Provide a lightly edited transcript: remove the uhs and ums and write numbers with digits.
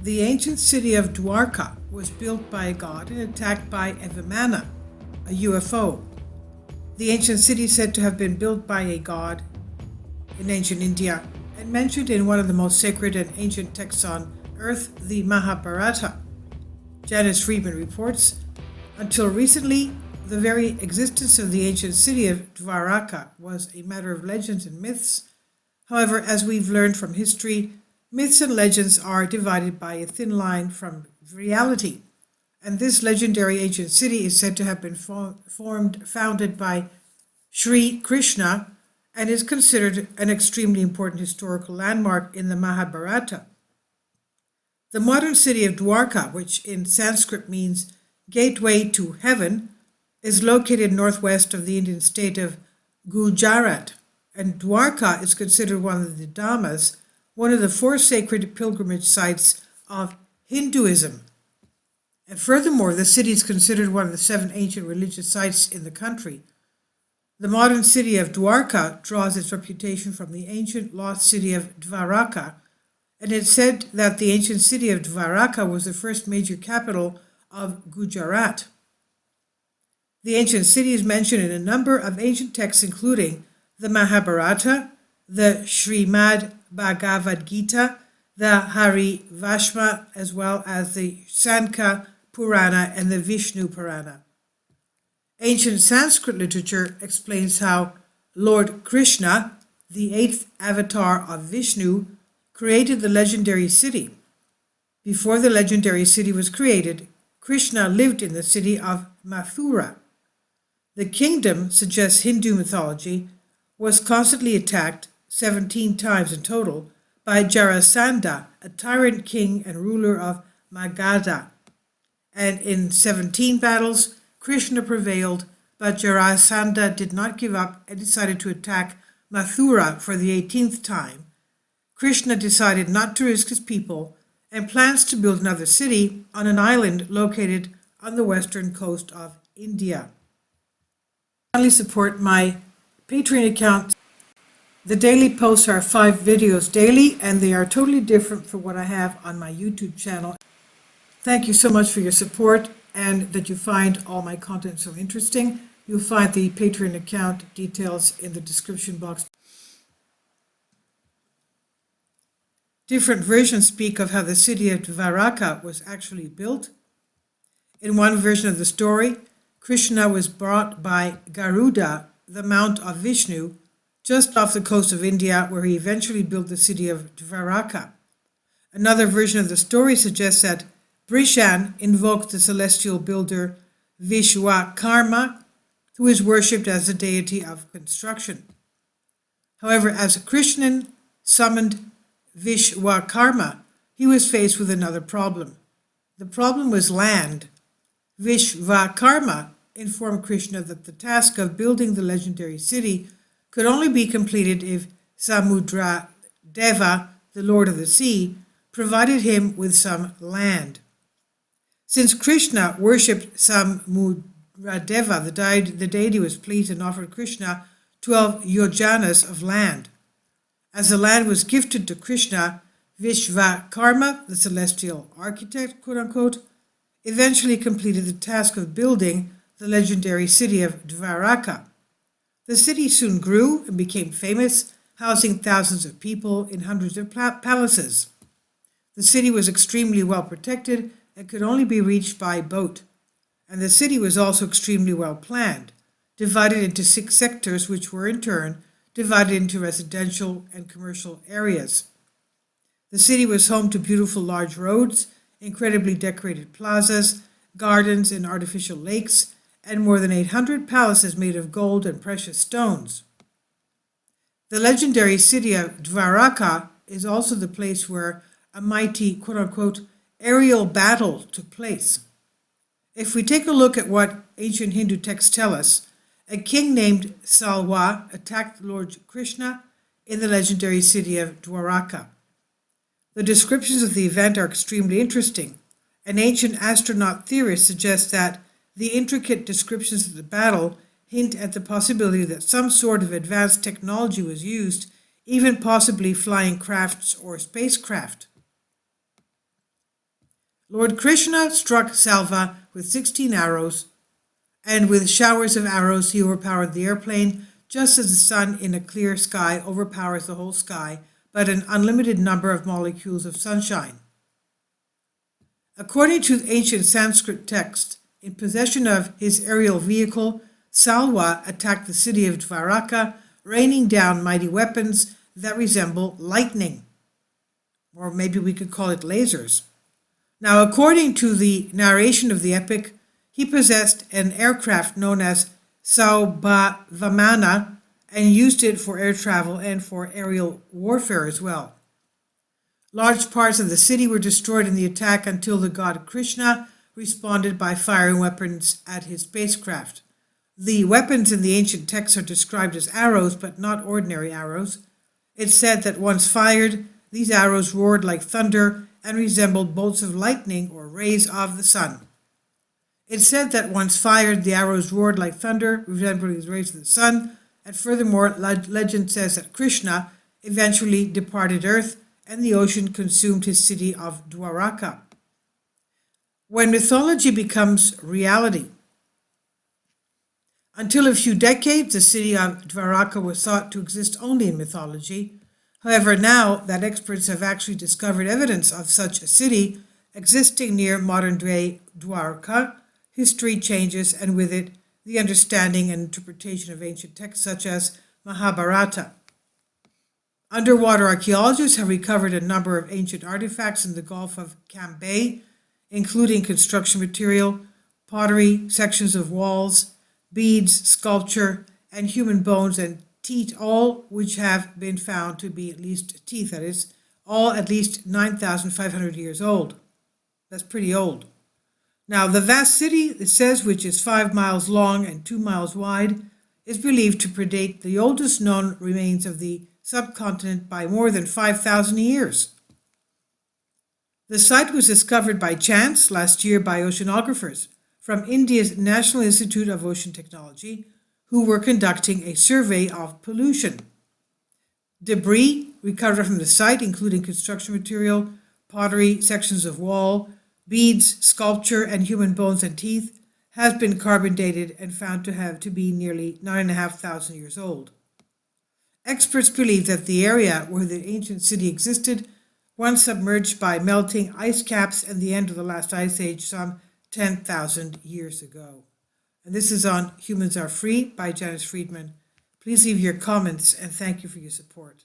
The ancient city of Dwarka was built by a god and attacked by a Vimana, a UFO. The ancient city is said to have been built by a god in ancient India and mentioned in one of the most sacred and ancient texts on earth, the Mahabharata. Janice Friedman reports, until recently, the very existence of the ancient city of Dwarka was a matter of legends and myths. However, as we've learned from history, myths and legends are divided by a thin line from reality, and this legendary ancient city is said to have been founded by Sri Krishna and is considered an extremely important historical landmark in the Mahabharata. The modern city of Dwarka, which in Sanskrit means gateway to heaven, is located northwest of the Indian state of Gujarat, and Dwarka is considered one of the Dhammas, one of the 4 sacred pilgrimage sites of Hinduism. And furthermore, the city is considered one of the 7 ancient religious sites in the country. The modern city of Dwarka draws its reputation from the ancient lost city of Dwarka, and it's said that the ancient city of Dwarka was the first major capital of Gujarat. The ancient city is mentioned in a number of ancient texts, including the Mahabharata, the Srimad Bhagavad Gita, the Hari Vashma, as well as the Sankha Purana and the Vishnu Purana. Ancient Sanskrit literature explains how Lord Krishna, the 8th avatar of Vishnu, created the legendary city. Before the legendary city was created, Krishna lived in the city of Mathura. The kingdom, suggests Hindu mythology, was constantly attacked 17 times in total by Jarasandha, a tyrant king and ruler of Magadha. And in 17 battles, Krishna prevailed, but Jarasandha did not give up and decided to attack Mathura for the 18th time. Krishna decided not to risk his people and plans to build another city on an island located on the western coast of India. Kindly support my Patreon account. The daily posts are 5 videos daily, and they are totally different from what I have on my YouTube channel. Thank you so much for your support and that you find all my content so interesting. You'll find the Patreon account details in the description box. Different versions speak of how the city of Dwarka was actually built. In one version of the story, Krishna was brought by Garuda, the mount of Vishnu, just off the coast of India, where he eventually built the city of Dwarka. Another version of the story suggests that Brishan invoked the celestial builder Vishwakarma, who is worshipped as the deity of construction. However, as Krishna summoned Vishwakarma, he was faced with another problem. The problem was land. Vishwakarma informed Krishna that the task of building the legendary city could only be completed if Samudra Deva, the Lord of the Sea, provided him with some land. Since Krishna worshipped Samudra Deva, the deity was pleased and offered Krishna 12 yojanas of land. As the land was gifted to Krishna, Vishwakarma, the celestial architect, quote-unquote, eventually completed the task of building the legendary city of Dwarka. The city soon grew and became famous, housing thousands of people in hundreds of palaces. The city was extremely well protected and could only be reached by boat. And the city was also extremely well planned, divided into 6 sectors, which were in turn divided into residential and commercial areas. The city was home to beautiful large roads, incredibly decorated plazas, gardens and artificial lakes, and more than 800 palaces made of gold and precious stones. The legendary city of Dwarka is also the place where a mighty, quote-unquote, aerial battle took place. If we take a look at what ancient Hindu texts tell us, a king named Salwa attacked Lord Krishna in the legendary city of Dwarka. The descriptions of the event are extremely interesting. An ancient astronaut theorist suggests that the intricate descriptions of the battle hint at the possibility that some sort of advanced technology was used, even possibly flying crafts or spacecraft. Lord Krishna struck Salva with 16 arrows, and with showers of arrows he overpowered the airplane, just as the sun in a clear sky overpowers the whole sky by an unlimited number of molecules of sunshine. According to ancient Sanskrit text, in possession of his aerial vehicle, Salva attacked the city of Dwarka, raining down mighty weapons that resemble lightning. Or maybe we could call it lasers. Now, according to the narration of the epic, he possessed an aircraft known as Vimana and used it for air travel and for aerial warfare as well. Large parts of the city were destroyed in the attack until the god Krishna responded by firing weapons at his spacecraft. The weapons in the ancient texts are described as arrows, but not ordinary arrows. It's said that once fired, these arrows roared like thunder and resembled bolts of lightning or rays of the sun. It's said that once fired, the arrows roared like thunder, resembling the rays of the sun, and furthermore, legend says that Krishna eventually departed Earth and the ocean consumed his city of Dwarka. When mythology becomes reality. Until a few decades, the city of Dwarka was thought to exist only in mythology. However, now that experts have actually discovered evidence of such a city existing near modern-day Dwarka, history changes, and with it, the understanding and interpretation of ancient texts such as Mahabharata. Underwater archaeologists have recovered a number of ancient artifacts in the Gulf of Cambay, including construction material, pottery, sections of walls, beads, sculpture, and human bones and teeth, all which have been found to be all at least 9,500 years old. That's pretty old. Now, the vast city, it says, which is 5 miles long and 2 miles wide, is believed to predate the oldest known remains of the subcontinent by more than 5,000 years. The site was discovered by chance last year by oceanographers from India's National Institute of Ocean Technology, who were conducting a survey of pollution. Debris recovered from the site, including construction material, pottery, sections of wall, beads, sculpture, and human bones and teeth, has been carbon dated and found to be nearly 9,500 years old. Experts believe that the area where the ancient city existed once submerged by melting ice caps and the end of the last ice age some 10,000 years ago. And this is on Humans Are Free by Janice Friedman. Please leave your comments and thank you for your support.